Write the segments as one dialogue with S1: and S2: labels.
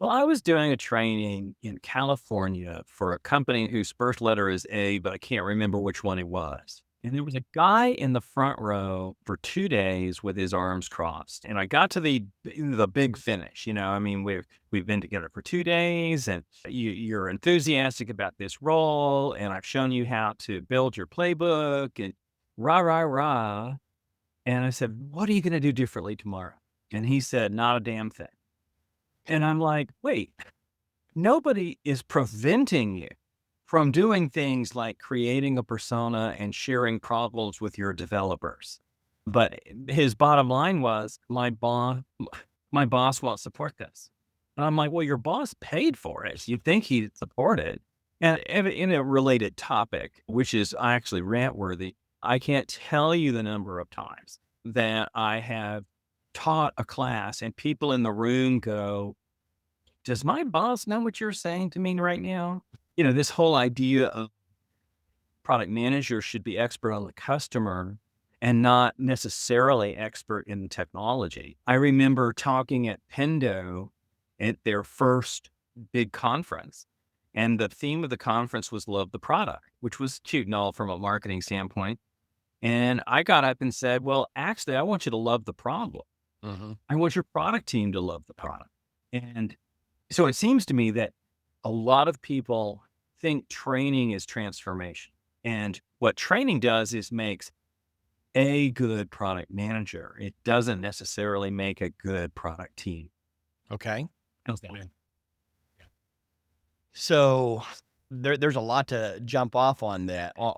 S1: Well, I was doing a training in California for a company whose first letter is A, but I can't remember which one it was. And there was a guy in the front row for 2 days with his arms crossed. And I got to the big finish. I mean, we've been together for 2 days and you're enthusiastic about this role and I've shown you how to build your playbook and rah rah rah. And I said, "What are you going to do differently tomorrow?" And he said, "Not a damn thing." And I'm like, "Wait, nobody is preventing you from doing things like creating a persona and sharing problems with your developers." But his bottom line was, my boss won't support this. And I'm like, "Well, your boss paid for it. You'd think he'd support it." And in a related topic, which is actually rant worthy, I can't tell you the number of times that I have taught a class and people in the room go, "Does my boss know what you're saying to me right now?" This whole idea of product manager should be expert on the customer and not necessarily expert in technology. I remember talking at Pendo at their first big conference, and the theme of the conference was love the product, which was cute and all from a marketing standpoint. And I got up and said, "Well, actually, I want you to love the problem.
S2: Mhm.
S1: I want your product team to love the product." And so it seems to me that a lot of people think training is transformation. And what training does is makes a good product manager. It doesn't necessarily make a good product team.
S2: Okay.
S1: How's that?
S2: Yeah. So there's a lot to jump off on that.
S1: Well,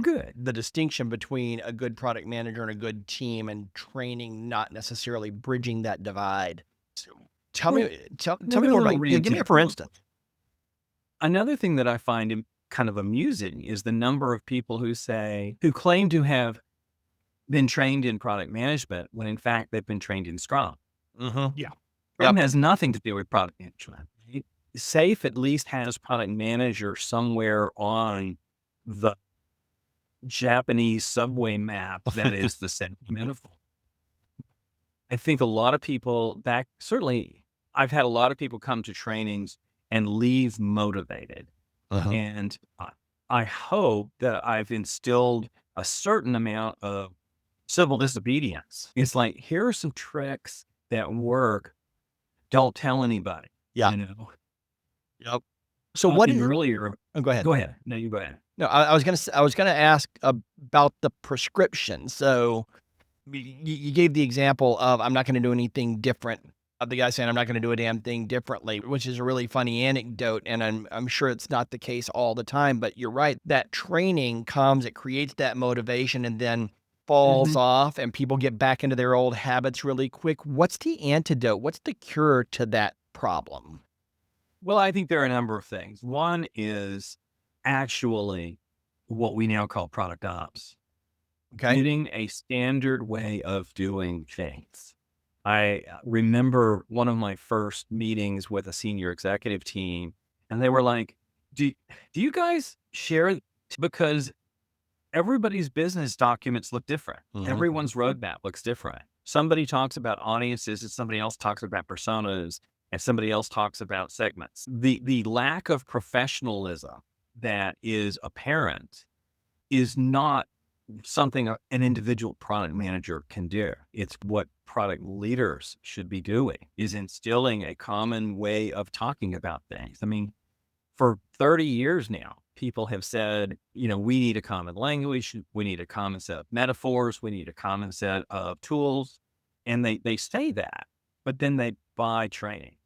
S1: good.
S2: The distinction between a good product manager and a good team and training not necessarily bridging that divide. So tell
S1: Well,
S2: me tell me
S1: another
S2: more
S1: little
S2: about give me a for
S1: example.
S2: instance.
S1: Another thing that I find kind of amusing is the number of people who claim to have been trained in product management when in fact they've been trained in Scrum.
S2: Mhm.
S1: Yeah.
S2: Yep.
S1: Scrum has nothing to do with product management. SAFe at least has product manager somewhere on the Japanese subway map that is the same metaphor. I think a lot of people that certainly I've had a lot of people come to trainings and leave motivated.
S2: Uh-huh.
S1: And I hope that I've instilled a certain amount of civil disobedience. It's like, here are some tricks that work. Don't tell anybody,
S2: Yeah.
S1: you know?
S2: Yep. So what
S1: Talking
S2: is
S1: earlier.
S2: Oh, go ahead.
S1: Go ahead. No, you go ahead.
S2: No, I was gonna ask about the prescription. So you gave the example of I'm not gonna do anything different. Of the guy saying I'm not gonna do a damn thing differently, which is a really funny anecdote, and I'm sure it's not the case all the time. But you're right. That training comes, it creates that motivation, and then falls
S1: Mhm.
S2: off, and people get back into their old habits really quick. What's the antidote? What's the cure to that problem?
S1: Well, I think there are a number of things. One is actually what we now call product ops,
S2: Okay.
S1: getting a standard way of doing things. I remember one of my first meetings with a senior executive team, and they were like, do you guys share? Because everybody's business documents look different.
S2: Mhm.
S1: Everyone's roadmap looks different. Somebody talks about audiences and somebody else talks about personas and somebody else talks about segments. The lack of professionalism that is apparent is not something an individual product manager can do. It's what product leaders should be doing is instilling a common way of talking about things. I mean, for 30 years now, people have said, we need a common language, we need a common set of metaphors, we need a common set of tools. And they say that, but then they buy training.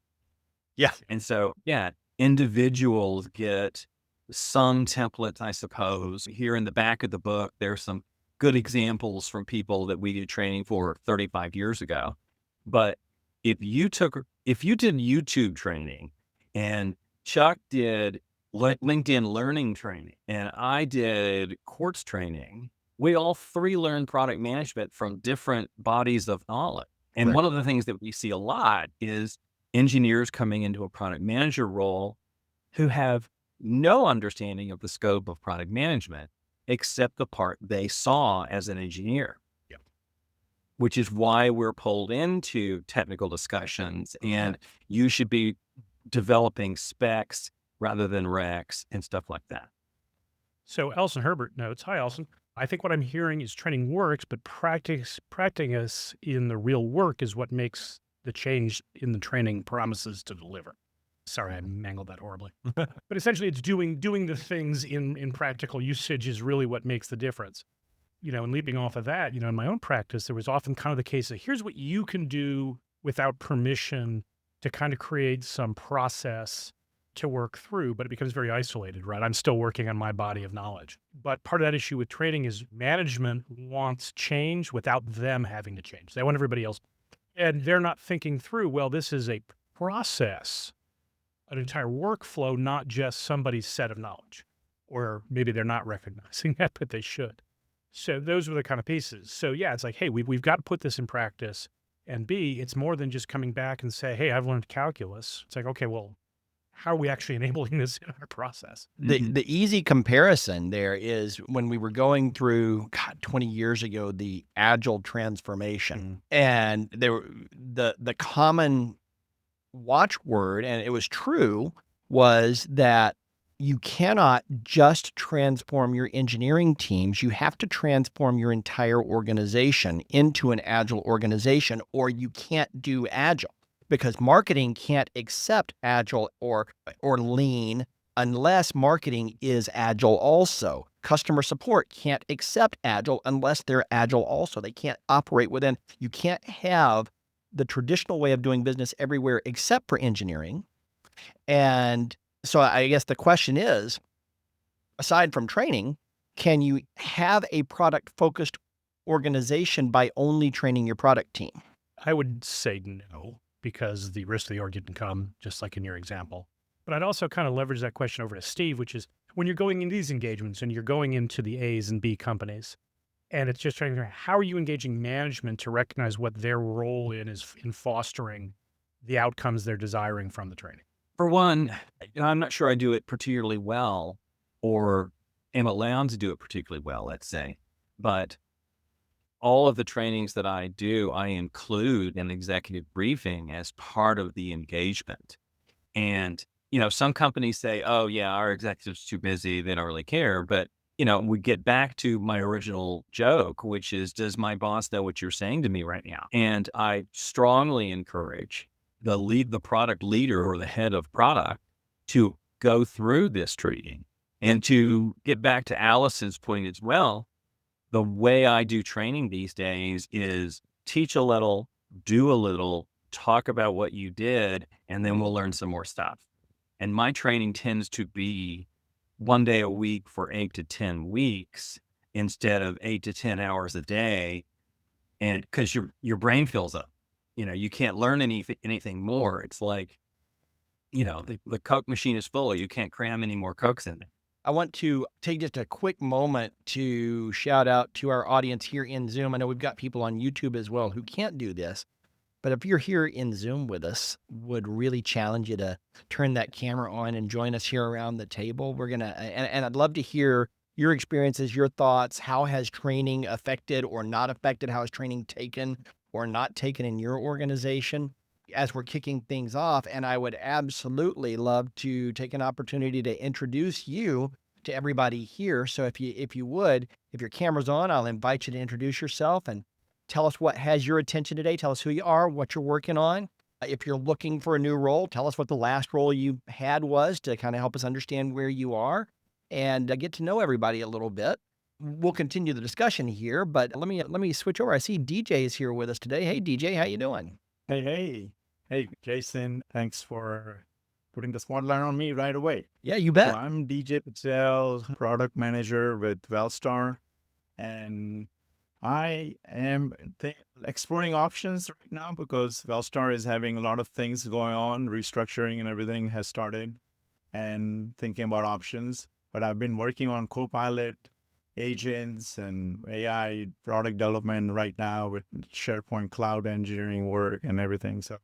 S2: Yeah.
S1: And so, yeah, individuals get some templates, I suppose. Here in the back of the book, there's some good examples from people that we did training for 35 years ago. But if you did YouTube training and Chuck did LinkedIn learning training and I did Quartz training, we all three learned product management from different bodies of knowledge. And
S2: Correct.
S1: one of the things that we see a lot is engineers coming into a product manager role who have no understanding of the scope of product management except the part they saw as an engineer.
S2: Yeah.
S1: which is why we're pulled into technical discussions. And you should be developing specs rather than recs and stuff like that.
S3: So Elson Herbert notes, hi, Elson. I think what I'm hearing is training works, but practicing us in the real work is what makes the change in the training promises to deliver. Sorry, I mangled that horribly. But essentially, it's doing the things in practical usage is really what makes the difference. And leaping off of that, in my own practice, there was often kind of the case of here's what you can do without permission to kind of create some process to work through, but it becomes very isolated, right? I'm still working on my body of knowledge. But part of that issue with training is management wants change without them having to change. They want everybody else. And they're not thinking through, well, this is a process, an entire workflow, not just somebody's set of knowledge. Or maybe they're not recognizing that, but they should. So those were the kind of pieces. So yeah, it's like, hey, we've got to put this in practice. And B, it's more than just coming back and say, hey, I've learned calculus. It's like, okay, well, how are we actually enabling this in our process?
S2: The easy comparison there is when we were going through 20 years ago, the Agile transformation, and there were the common watchword, and it was true, was that you cannot just transform your engineering teams. You have to transform your entire organization into an Agile organization, or you can't do Agile. Because marketing can't accept Agile or lean unless marketing is Agile also. Customer support can't accept Agile unless they're Agile also. They can't operate within. You can't have the traditional way of doing business everywhere except for engineering. And so I guess the question is, aside from training, can you have a product-focused organization by only training your product team?
S3: I would say no, because the rest of the org didn't come, just like in your example. But I'd also kind of leverage that question over to Steve, which is when you're going into these engagements and you're going into the A's and B companies, and it's just trying to, how are you engaging management to recognize what their role is in fostering the outcomes they're desiring from the training?
S1: For one, I'm not sure I do it particularly well or am allowed to do it particularly well, let's say. But all of the trainings that I do, I include an executive briefing as part of the engagement. And, some companies say, oh, yeah, our executive's too busy. They don't really care. But, we get back to my original joke, which is, does my boss know what you're saying to me right now? And I strongly encourage the product leader or the head of product to go through this training. And to get back to Allison's point as well, the way I do training these days is teach a little, do a little, talk about what you did, and then we'll learn some more stuff. And my training tends to be 1 day a week for 8 to 10 weeks instead of 8 to 10 hours a day. And because your brain fills up, you can't learn anything more. It's like, the Coke machine is full. You can't cram any more Cokes in there.
S2: I want to take just a quick moment to shout out to our audience here in Zoom. I know we've got people on YouTube as well who can't do this, but if you're here in Zoom with us, would really challenge you to turn that camera on and join us here around the table. We're going to, and I'd love to hear your experiences, your thoughts. How has training affected or not affected? How has training taken or not taken in your organization as we're kicking things off? And I would absolutely love to take an opportunity to introduce you to everybody here. So if you would, if your camera's on, I'll invite you to introduce yourself and tell us what has your attention today. Tell us who you are, what you're working on. If you're looking for a new role, tell us what the last role you had was to kind of help us understand where you are and get to know everybody a little bit. We'll continue the discussion here, but let me switch over. I see DJ is here with us today. Hey, DJ, how you doing?
S4: Hey, Jason, thanks for putting the spotlight on me right away.
S2: Yeah, you bet.
S4: So I'm DJ Patel, product manager with Wellstar, and I am exploring options right now because Wellstar is having a lot of things going on, restructuring and everything has started, and thinking about options. But I've been working on Copilot, agents, and AI product development right now with SharePoint cloud engineering work and everything. So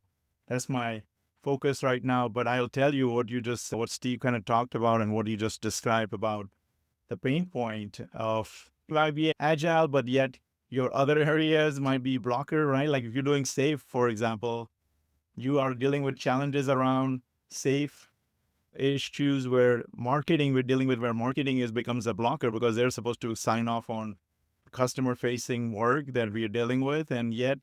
S4: that's my focus right now. But I'll tell you what Steve kind of talked about and what you just described about the pain point of be agile, but yet Your other areas might be blocker, right? Like if you're doing safe, for example, you are dealing with challenges around safe issues where we're dealing with where marketing becomes a blocker because they're supposed to sign off on customer facing work that we are dealing with. And yet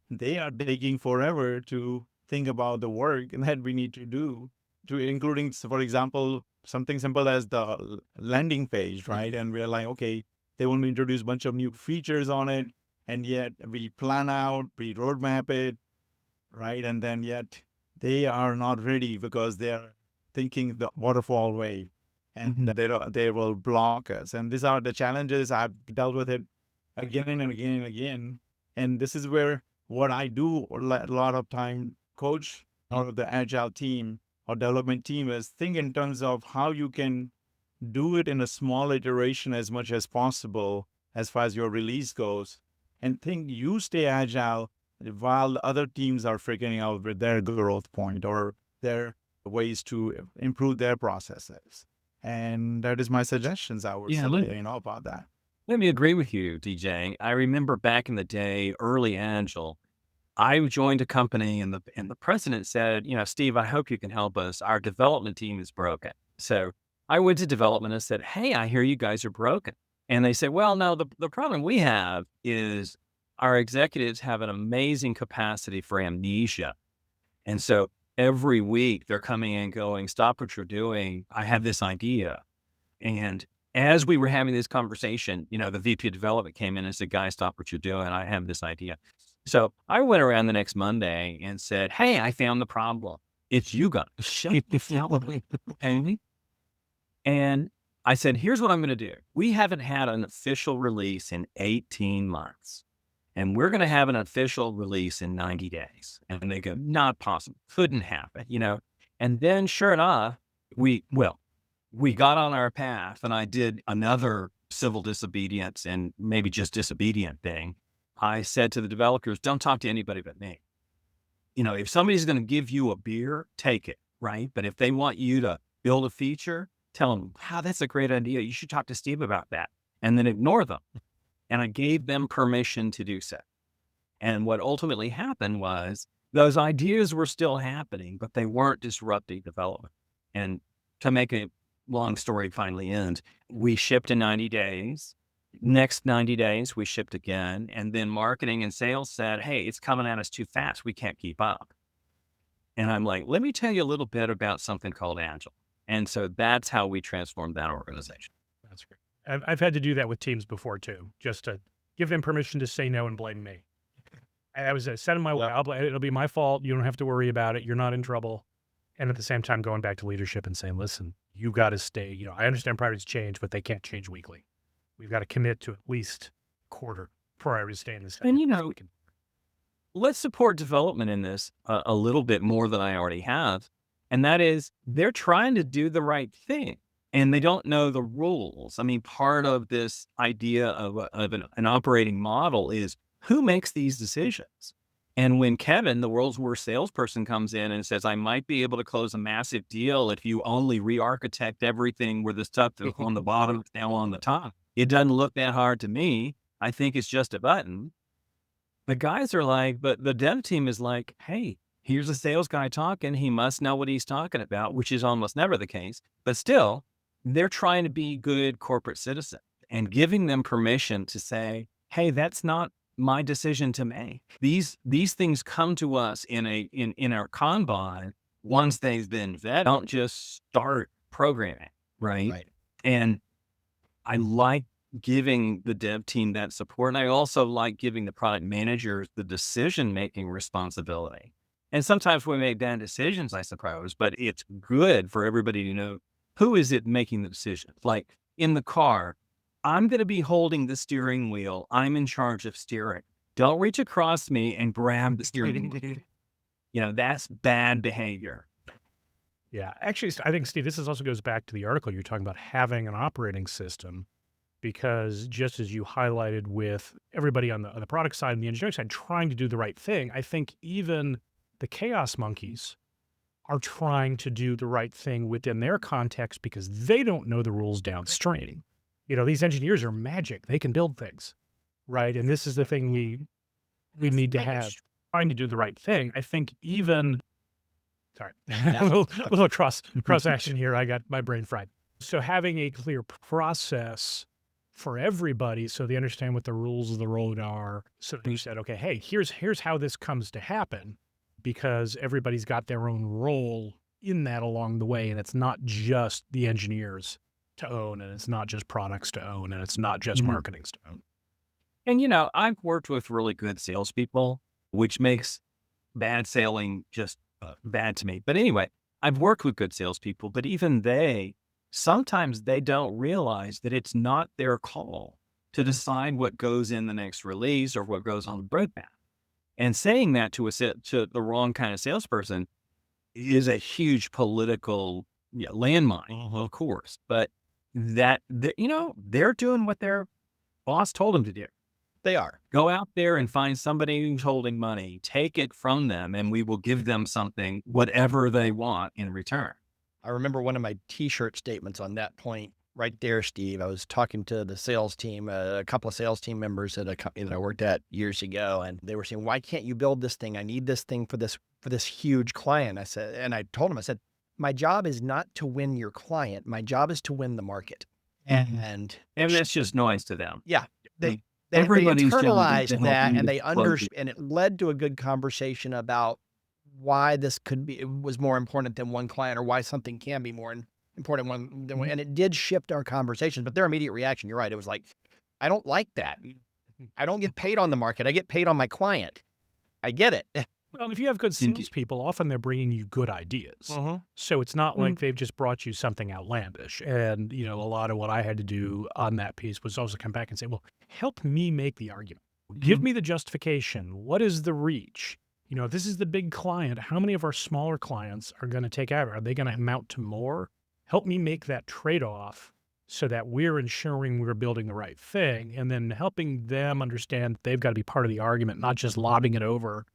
S4: they are taking forever to think about the work that we need to do, to including, for example, something simple as the landing page, right? And we're like, okay, they want to introduce a bunch of new features on it. And yet we plan out, we roadmap it, right? And then yet they are not ready because they're thinking the waterfall way, and they will block us. And these are the challenges. I've dealt with it again and again and again. And this is where what I do a lot of time coach or the agile team or development team is think in terms of how you can do it in a small iteration as much as possible as far as your release goes, and think you stay agile while the other teams are figuring out with their growth point or their ways to improve their processes. And that is my suggestions, I would
S1: Yeah,
S4: say, about that.
S1: let me agree with you, DJ. I remember back in the day, early Agile, I joined a company and the president said, Steve, I hope you can help us. Our development team is broken. So I went to development and said, hey, I hear you guys are broken. And they said, well, no, the problem we have is our executives have an amazing capacity for amnesia. And so every week they're coming in going, stop what you're doing. I have this idea. And as we were having this conversation, the VP of development came in and said, guys, stop what you're doing. I have this idea. So I went around the next Monday and said, hey, I found the problem. It's you guys. Shut the And I said, here's what I'm going to do. We haven't had an official release in 18 months. And we're going to have an official release in 90 days. And they go, not possible. Couldn't happen, And then sure enough, we got on our path, and I did another civil disobedience and maybe just disobedient thing. I said to the developers, don't talk to anybody but me. If somebody's going to give you a beer, take it, right? But if they want you to build a feature, tell them, wow, that's a great idea. You should talk to Steve about that. And then ignore them. And I gave them permission to do so. And what ultimately happened was those ideas were still happening, but they weren't disrupting development. And to make a long story finally end, we shipped in 90 days. Next 90 days, we shipped again. And then marketing and sales said, hey, it's coming at us too fast. We can't keep up. And I'm like, let me tell you a little bit about something called Agile. And so that's how we transformed that organization.
S3: That's great. I've had to do that with teams before too, just to give them permission to say no and blame me. I was sending my way, it'll be my fault. You don't have to worry about it. You're not in trouble. And at the same time, going back to leadership and saying, listen, you got to stay, I understand priorities change, but they can't change weekly. We've got to commit to at least quarter priorities stay in this.
S1: And let's support development in this a little bit more than I already have. And that is, they're trying to do the right thing and they don't know the rules. I mean, part of this idea of an operating model is who makes these decisions? And when Kevin, the world's worst salesperson, comes in and says, I might be able to close a massive deal if you only re-architect everything where the stuff that's on the bottom is now on the top. It doesn't look that hard to me. I think it's just a button. The guys are like, but the dev team is like, hey, here's a sales guy talking. He must know what he's talking about, which is almost never the case. But still, they're trying to be good corporate citizens and giving them permission to say, hey, that's not my decision to make. These things come to us in our Kanban once they've been vetted. Don't just start programming, right? And I like giving the dev team that support. And I also like giving the product managers the decision-making responsibility. And sometimes we make bad decisions, I suppose, but it's good for everybody to know who is it making the decisions. Like in the car, I'm going to be holding the steering wheel. I'm in charge of steering. Don't reach across me and grab the steering wheel. That's bad behavior.
S3: Yeah. Actually, I think, Steve, this also goes back to the article you're talking about having an operating system, because just as you highlighted with everybody on the product side and the engineering side trying to do the right thing, I think even the chaos monkeys are trying to do the right thing within their context because they don't know the rules downstream. These engineers are magic. They can build things. right? And this is the thing we need to have, trying to do the right thing. I think even, sorry, a little cross action here. I got my brain fried. So having a clear process for everybody so they understand what the rules of the road are. So you said, okay, hey, here's how this comes to happen, because everybody's got their own role in that along the way. And it's not just the engineers to own, and it's not just products to own, and it's not just marketing to own.
S1: And, I've worked with really good salespeople, which makes bad selling just bad to me. But anyway, I've worked with good salespeople, but even sometimes they don't realize that it's not their call to decide what goes in the next release or what goes on the roadmap. And saying that to the wrong kind of salesperson is a huge political landmine, of course. But they're doing what their boss told them to do.
S2: They are.
S1: Go out there and find somebody who's holding money, take it from them, and we will give them something, whatever they want in return.
S2: I remember one of my T-shirt statements on that point right there, Steve. I was talking to the sales team, a couple of sales team members at a company that I worked at years ago, and they were saying, "Why can't you build this thing? I need this thing for this huge client." I said, and I told them, I said, "My job is not to win your client. My job is to win the market." And
S1: that's just noise to them.
S2: Yeah, they
S1: Everybody's
S2: internalized that, and they and it led to a good conversation about why this was more important than one client, or why something can be more important than one. And it did shift our conversations, but their immediate reaction, you're right. It was like, I don't like that. I don't get paid on the market. I get paid on my client. I get it.
S3: Well, if you have good salespeople, often they're bringing you good ideas. So it's not like they've just brought you something outlandish. And, a lot of what I had to do on that piece was also come back and say, well, help me make the argument. Give me the justification. What is the reach? If this is the big client, how many of our smaller clients are going to take out? Are they going to amount to more? Help me make that trade-off so that we're ensuring we're building the right thing, and then helping them understand they've got to be part of the argument, not just lobbing it over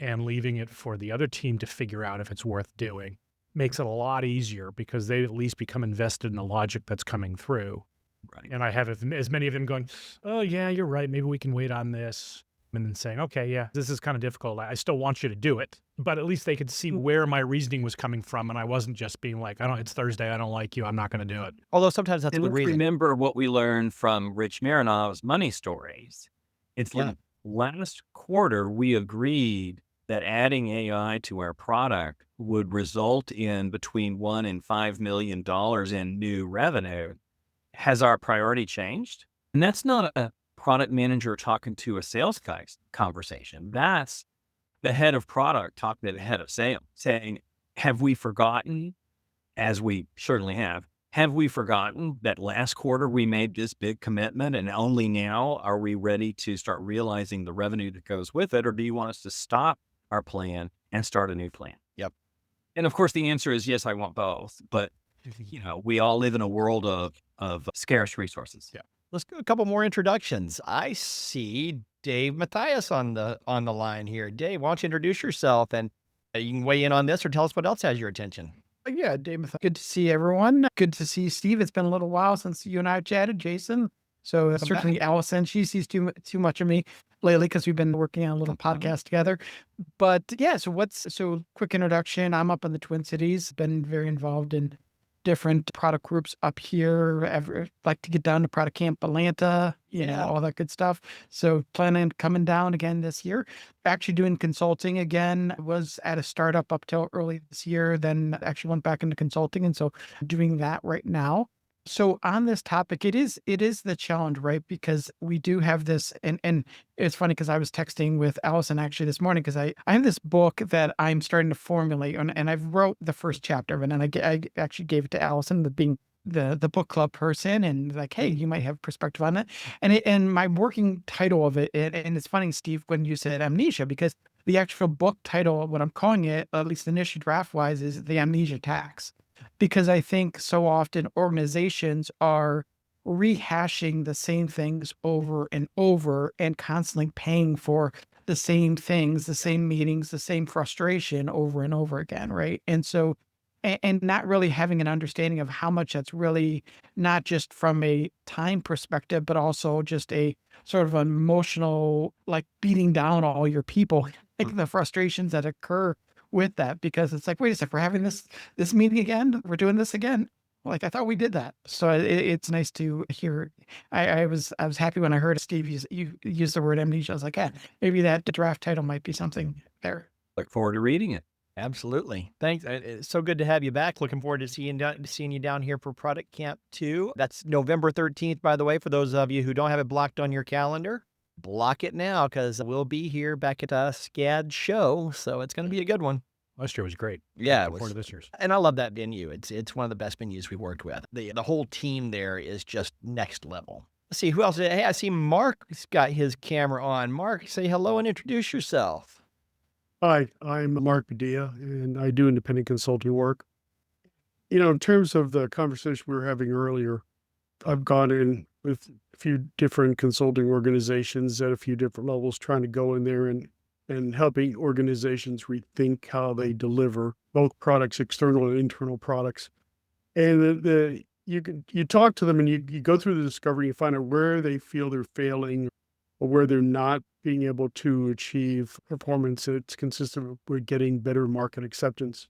S3: and leaving it for the other team to figure out if it's worth doing. Makes it a lot easier because they at least become invested in the logic that's coming through.
S1: Right.
S3: And I have as many of them going, oh, yeah, you're right. Maybe we can wait on this. And then saying, okay, yeah, this is kind of difficult. I still want you to do it. But at least they could see where my reasoning was coming from. And I wasn't just being like, it's Thursday. I don't like you. I'm not going to do it.
S2: Although sometimes that's a good reason.
S1: Remember what we learned from Rich Mironov's money stories. It's like last quarter, we agreed that adding AI to our product would result in between $1 and $5 million in new revenue. Has our priority changed? And that's not a product manager talking to a sales guy's conversation. That's the head of product talking to the head of sales saying, have we forgotten, as we certainly have we forgotten that last quarter we made this big commitment and only now are we ready to start realizing the revenue that goes with it? Or do you want us to stop our plan and start a new plan?
S2: Yep.
S1: And of course the answer is yes, I want both, but we all live in a world of scarce resources.
S2: Yeah. Let's do a couple more introductions. I see Dave Matthias on the line here. Dave, why don't you introduce yourself, and you can weigh in on this or tell us what else has your attention.
S5: Yeah, Dave Matthias. Good to see everyone. Good to see Steve. It's been a little while since you and I have chatted, Jason. So certainly Allison, she sees too much of me lately because we've been working on a little podcast together. But yeah, so quick introduction. I'm up in the Twin Cities, been very involved in different product groups up here. I'd like to get down to Product Camp Atlanta, all that good stuff. So planning on coming down again this year. Actually doing consulting again. Was at a startup up till early this year, then actually went back into consulting. And so doing that right now. So on this topic, it is the challenge, right? Because we do have this, and it's funny because I was texting with Allison actually this morning because I have this book that I'm starting to formulate, and I've wrote the first chapter of it, and I actually gave it to Allison, being the book club person, and like, hey, you might have perspective on it. And my working title of it, and it's funny, Steve, when you said Amnesia, because the actual book title, what I'm calling it, at least initial draft wise, is the Amnesia Tax. Because I think so often organizations are rehashing the same things over and over and constantly paying for the same things, the same meetings, the same frustration over and over again, right? And so and not really having an understanding of how much that's really not just from a time perspective, but also just a sort of an emotional, like beating down all your people, like the frustrations that occur with that, because it's like, wait a sec, we're having this meeting again, we're doing this again. Like I thought we did that, so it's nice to hear. I was happy when I heard Steve you use the word amnesia. I was like, yeah, maybe that draft title might be something there.
S1: Look forward to reading it.
S2: Absolutely. Thanks. It's so good to have you back. Looking forward to seeing you down here for Product Camp 2. That's November 13th, by the way, for those of you who don't have it blocked on your calendar. Block it now because we'll be here back at SCAD show. So it's going to be a good one.
S3: Last year was great.
S2: Yeah,
S3: Looking forward to this year's.
S2: and I love that venue. It's one of the best venues we've worked with. The whole team there is just next level. Let's see who else. Hey, I see Mark's got his camera on. Mark, say hello and introduce yourself.
S6: Hi, I'm Mark Padilla, and I do independent consulting work. In terms of the conversation we were having earlier, I've gone in with a few different consulting organizations at a few different levels, trying to go in there and helping organizations rethink how they deliver both products, external and internal products. And you talk to them and you go through the discovery, you find out where they feel they're failing or where they're not being able to achieve performance that's consistent with getting better market acceptance.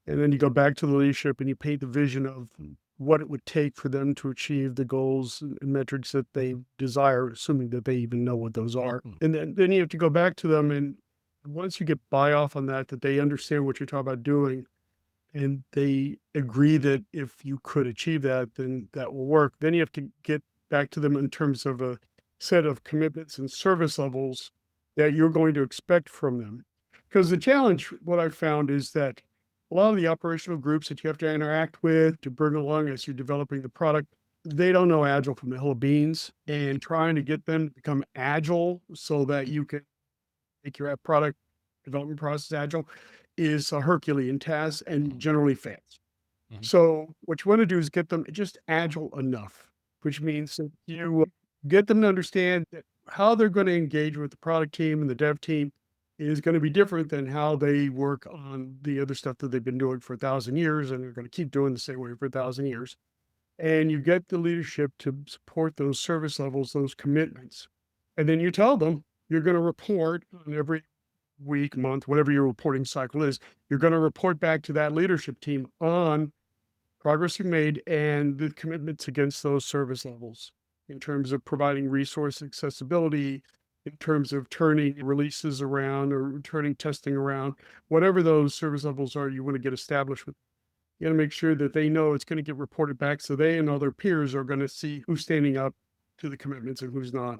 S6: And then you go back to the leadership and you paint the vision of what it would take for them to achieve the goals and metrics that they desire, assuming that they even know what those are. And then you have to go back to them, and once you get buy off on that they understand what you're talking about doing, and they agree that if you could achieve that, then that will work. Then you have to get back to them in terms of a set of commitments and service levels that you're going to expect from them. Because the challenge, what I've found, is that a lot of the operational groups that you have to interact with to bring along as you're developing the product, they don't know Agile from the hill of beans, and trying to get them to become Agile so that you can make your product development process Agile is a Herculean task and generally fails. So what you want to do is get them just Agile enough, which means that you get them to understand that how they're going to engage with the product team and the dev team is going to be different than how they work on the other stuff that they've been doing for 1,000 years, and they're going to keep doing the same way for 1,000 years. And you get the leadership to support those service levels, those commitments. And then you tell them you're going to report on every week, month, whatever your reporting cycle is. You're going to report back to that leadership team on progress you made and the commitments against those service levels in terms of providing resource accessibility, in terms of turning releases around or turning testing around, whatever those service levels are you want to get established with. You got to make sure that they know it's going to get reported back, so they and other peers are going to see who's standing up to the commitments and who's not.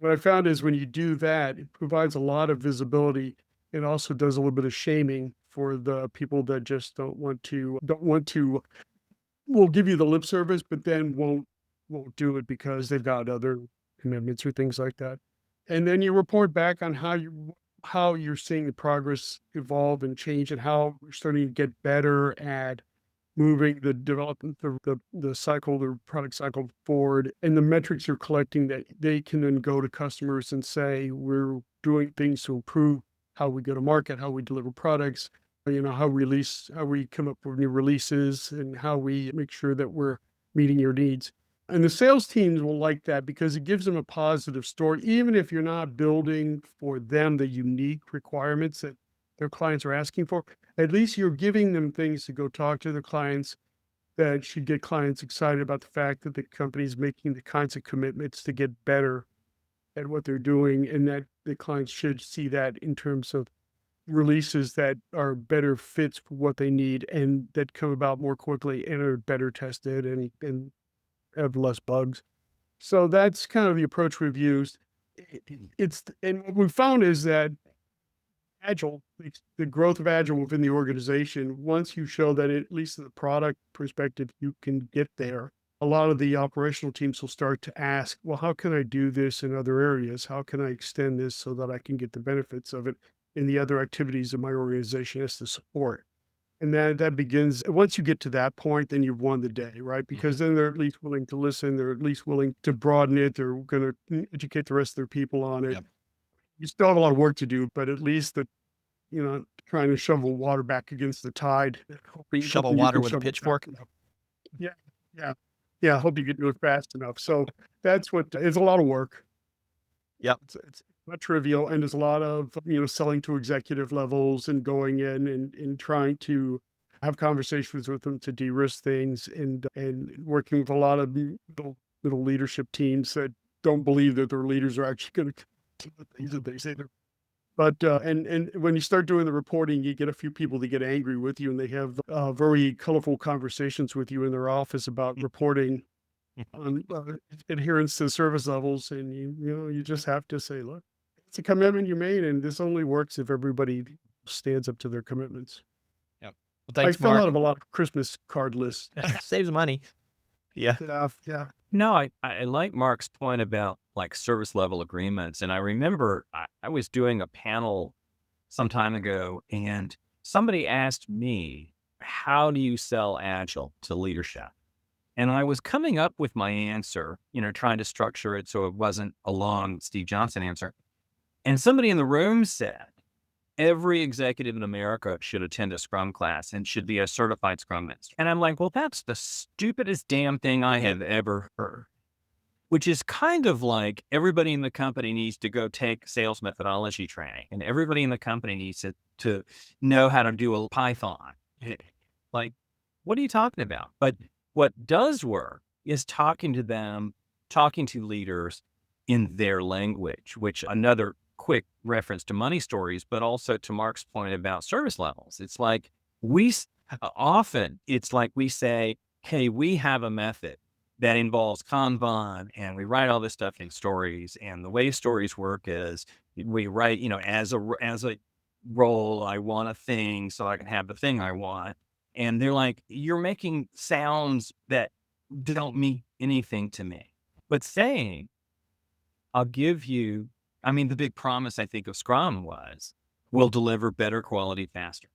S6: What I found is when you do that, it provides a lot of visibility. It also does a little bit of shaming for the people that just don't want to, will give you the lip service, but then won't do it because they've got other commitments or things like that. And then you report back on how you're seeing the progress evolve and change, and how you're starting to get better at moving the development, the cycle, the product cycle forward, and the metrics you're collecting that they can then go to customers and say, we're doing things to improve how we go to market, how we deliver products, how we come up with new releases, and how we make sure that we're meeting your needs. And the sales teams will like that because it gives them a positive story, even if you're not building for them the unique requirements that their clients are asking for. At least you're giving them things to go talk to their clients that should get clients excited about the fact that the company is making the kinds of commitments to get better at what they're doing, and that the clients should see that in terms of releases that are better fits for what they need and that come about more quickly and are better tested and have less bugs. So that's kind of the approach we've used. And what we found is that Agile, the growth of Agile within the organization, once you show that at least in the product perspective, you can get there, a lot of the operational teams will start to ask, well, how can I do this in other areas? How can I extend this so that I can get the benefits of it in the other activities that my organization has to support? And that begins, once you get to that point, then you've won the day, right? Because then they're at least willing to listen. They're at least willing to broaden it. They're going to educate the rest of their people on it.
S2: Yep.
S6: You still have a lot of work to do, but at least trying to shovel water back against the tide.
S2: Shovel
S6: Hoping you
S2: water
S6: can
S2: with a
S6: shovel it
S2: pitchfork.
S6: fast enough. Yeah, yeah, yeah. I hope you can do it fast enough. So that's what it's a lot of work.
S2: Yep.
S6: It's not trivial, and there's a lot of selling to executive levels and going in and trying to have conversations with them to de-risk things, and working with a lot of little leadership teams that don't believe that their leaders are actually going to do the things that they say they're. But and when you start doing the reporting, you get a few people that get angry with you, and they have very colorful conversations with you in their office about reporting on adherence to service levels, and you just have to say, look, it's a commitment you made, and this only works if everybody stands up to their commitments.
S2: Yep. Well,
S6: I
S2: thanks,
S6: fell
S2: Mark.
S6: out of a lot of Christmas card lists.
S2: Saves money. Yeah.
S6: Yeah.
S1: No, I like Mark's point about like service level agreements. And I remember I was doing a panel some time ago, and somebody asked me, how do you sell Agile to leadership? And I was coming up with my answer, trying to structure it so it wasn't a long Steve Johnson answer. And somebody in the room said, every executive in America should attend a Scrum class and should be a certified Scrum Master. And I'm like, well, that's the stupidest damn thing I have ever heard, which is kind of like everybody in the company needs to go take sales methodology training, and everybody in the company needs to know how to do a Python. Like, what are you talking about? But what does work is talking to leaders in their language, which another quick reference to money stories, but also to Mark's point about service levels. It's like often we say, hey, we have a method that involves Kanban, and we write all this stuff in stories. And the way stories work is we write, as a role, I want a thing so I can have the thing I want. And they're like, you're making sounds that don't mean anything to me. But saying, I'll give you, the big promise I think of Scrum was, we'll deliver better quality faster.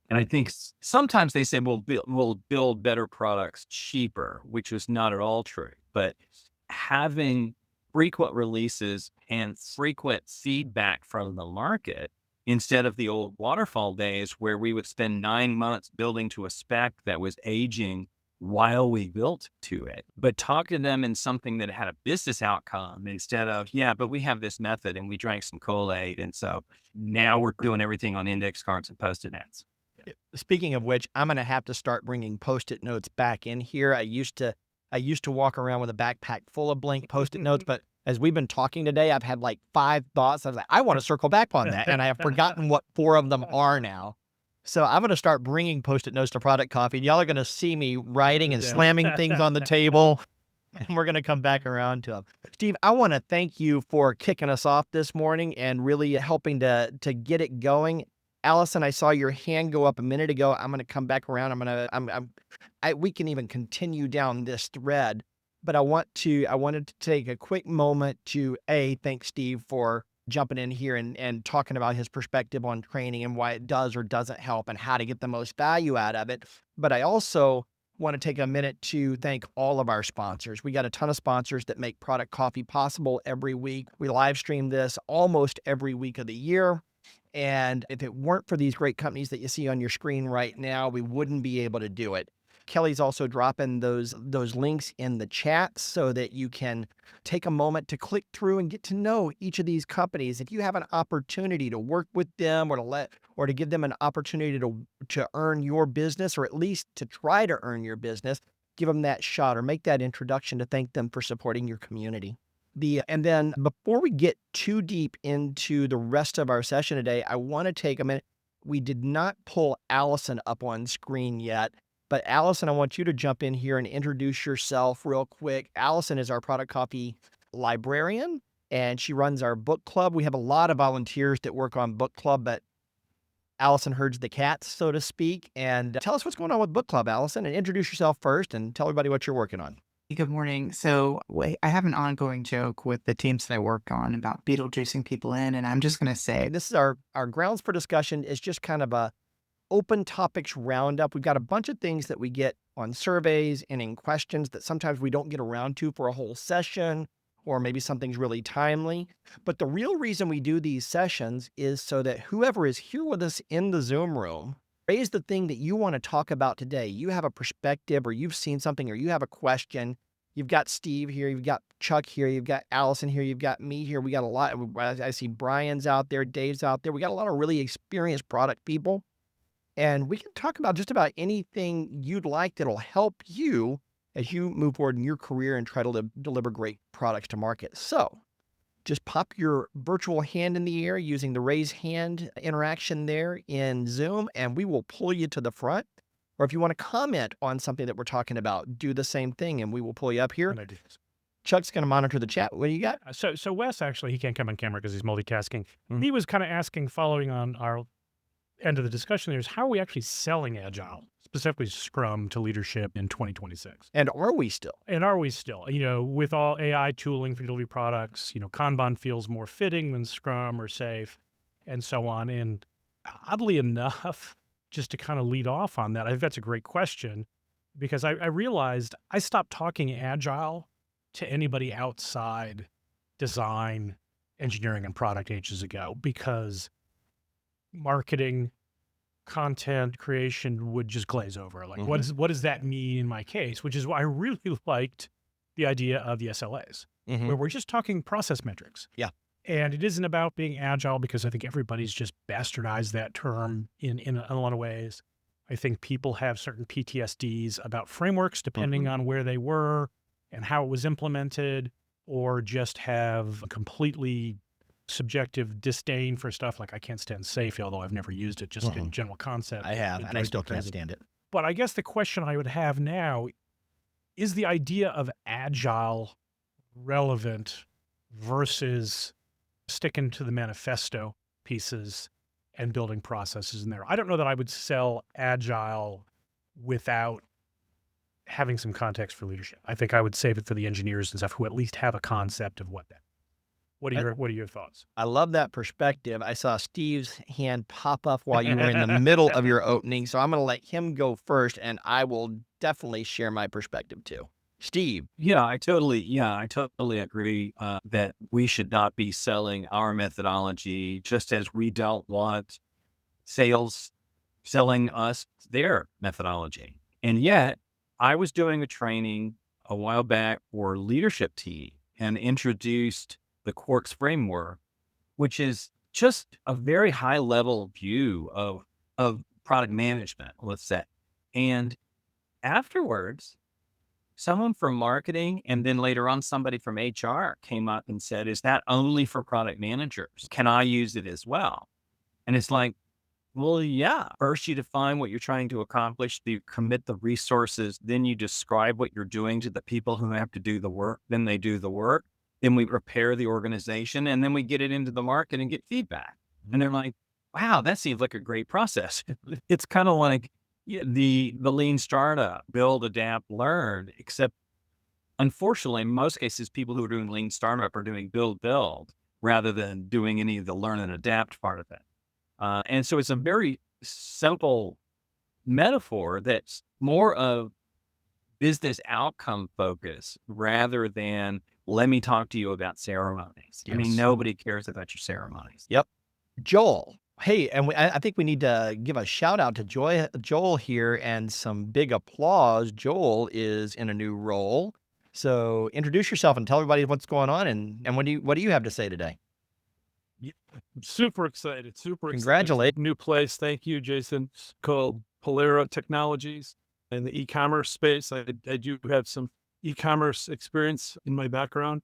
S1: And I think sometimes they say we'll build better products cheaper, which is not at all true. But having frequent releases and frequent feedback from the market, instead of the old waterfall days where we would spend 9 months building to a spec that was aging while we built to it, but talk to them in something that had a business outcome instead of, yeah, but we have this method and we drank some Kool-Aid, and so now we're doing everything on index cards and Post-it notes.
S2: Speaking of which, I'm going to have to start bringing Post-it notes back in here. I used to walk around with a backpack full of blank Post-it notes, but as we've been talking today, I've had like 5 thoughts. I was like, I want to circle back on that, and I have forgotten what 4 of them are now. So I'm going to start bringing Post-it notes to Product Coffee. Y'all are going to see me writing and slamming things on the table, and we're going to come back around to them. Steve, I want to thank you for kicking us off this morning and really helping to get it going. Allison, I saw your hand go up a minute ago. I'm going to come back around. We can even continue down this thread, but I wanted to take a quick moment to thank Steve for jumping in here and talking about his perspective on training and why it does or doesn't help and how to get the most value out of it. But I also want to take a minute to thank all of our sponsors. We got a ton of sponsors that make Product Coffee possible every week. We live stream this almost every week of the year. And if it weren't for these great companies that you see on your screen right now, we wouldn't be able to do it. Kelly's also dropping those links in the chat so that you can take a moment to click through and get to know each of these companies. If you have an opportunity to work with them or to give them an opportunity to earn your business, or at least to try to earn your business, give them that shot or make that introduction to thank them for supporting your community. And then before we get too deep into the rest of our session today, I want to take a minute. We did not pull Allison up on screen yet, but Allison, I want you to jump in here and introduce yourself real quick. Allison is our Product Coffee librarian, and she runs our book club. We have a lot of volunteers that work on book club, but Allison herds the cats, so to speak. And tell us what's going on with book club, Allison, and introduce yourself first and tell everybody what you're working on.
S7: Good morning. So I have an ongoing joke with the teams that I work on about Beetlejuicing people in, and I'm just going to say,
S2: This is our grounds for discussion is just kind of a open topics roundup. We've got a bunch of things that we get on surveys and in questions that sometimes we don't get around to for a whole session, or maybe something's really timely. But the real reason we do these sessions is so that whoever is here with us in the Zoom room, raise the thing that you want to talk about today. You have a perspective, or you've seen something, or you have a question. You've got Steve here, you've got Chuck here, you've got Allison here, you've got me here. We got a lot. I see Brian's out there, Dave's out there. We got a lot of really experienced product people. And we can talk about just about anything you'd like that'll help you as you move forward in your career and try to deliver great products to market. So just pop your virtual hand in the air using the raise hand interaction there in Zoom, and we will pull you to the front. Or if you want to comment on something that we're talking about, do the same thing, and we will pull you up here. Chuck's going to monitor the chat. What do you got?
S3: So Wes, actually, he can't come on camera because he's multitasking.
S2: Mhm.
S3: He was kind of asking, following on our end of the discussion there, is how are we actually selling Agile, specifically Scrum, to leadership in 2026?
S2: And are we still?
S3: And are we still? With all AI tooling for delivery products, Kanban feels more fitting than Scrum or Safe, and so on. And oddly enough, just to kind of lead off on that, I think that's a great question, because I realized I stopped talking Agile to anybody outside design, engineering, and product ages ago, because marketing, content creation would just glaze over. Like, what does that mean in my case? Which is why I really liked the idea of the SLAs, where we're just talking process metrics.
S2: Yeah.
S3: And it isn't about being agile, because I think everybody's just bastardized that term in a lot of ways. I think people have certain PTSDs about frameworks depending on where they were and how it was implemented, or just have a completely subjective disdain for stuff like I can't stand Safe, although I've never used it, just in general concept.
S2: I have, and I still can't stand it.
S3: But I guess the question I would have now is the idea of agile relevant versus sticking to the manifesto pieces and building processes in there. I don't know that I would sell agile without having some context for leadership. I think I would save it for the engineers and stuff who at least have a concept of what that. What are your thoughts?
S2: I love that perspective. I saw Steve's hand pop up while you were in the middle of your opening, so I'm going to let him go first, and I will definitely share my perspective too. Steve.
S1: I totally agree that we should not be selling our methodology, just as we don't want sales selling us their methodology. And yet, I was doing a training a while back for leadership team and introduced the Quarks framework, which is just a very high level view of product management, let's say. And afterwards, someone from marketing, and then later on somebody from HR came up and said, is that only for product managers? Can I use it as well? And it's like, well, yeah. First, you define what you're trying to accomplish, you commit the resources, then you describe what you're doing to the people who have to do the work, then they do the work, then we prepare the organization, and then we get it into the market and get feedback. And they're like, wow, that seems like a great process. It's kind of like the lean startup, build, adapt, learn, except unfortunately, in most cases, people who are doing lean startup are doing build rather than doing any of the learn and adapt part of it. And so it's a very simple metaphor that's more of business outcome focus rather than let me talk to you about ceremonies.
S2: Yes.
S1: I mean, nobody cares about your ceremonies.
S2: Yep. Joel. Hey, and I think we need to give a shout out to Joel here and some big applause. Joel is in a new role. So introduce yourself and tell everybody what's going on, and what do you have to say today?
S8: I'm super excited.
S2: Congratulations.
S8: New place. Thank you, Jason. Called Polera Technologies. In the e-commerce space, I do have some e-commerce experience in my background,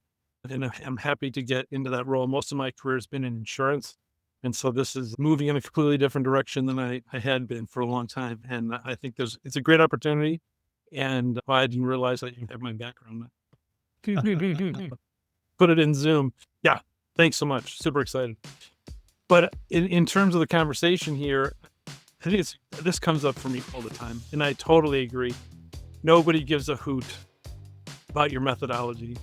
S8: and I'm happy to get into that role. Most of my career has been in insurance. And so this is moving in a completely different direction than I had been for a long time. And I think it's a great opportunity. And I didn't realize I didn't have my background. Put it in Zoom. Yeah. Thanks so much. Super excited. But in terms of the conversation here, I think this comes up for me all the time. And I totally agree. Nobody gives a hoot about your methodology.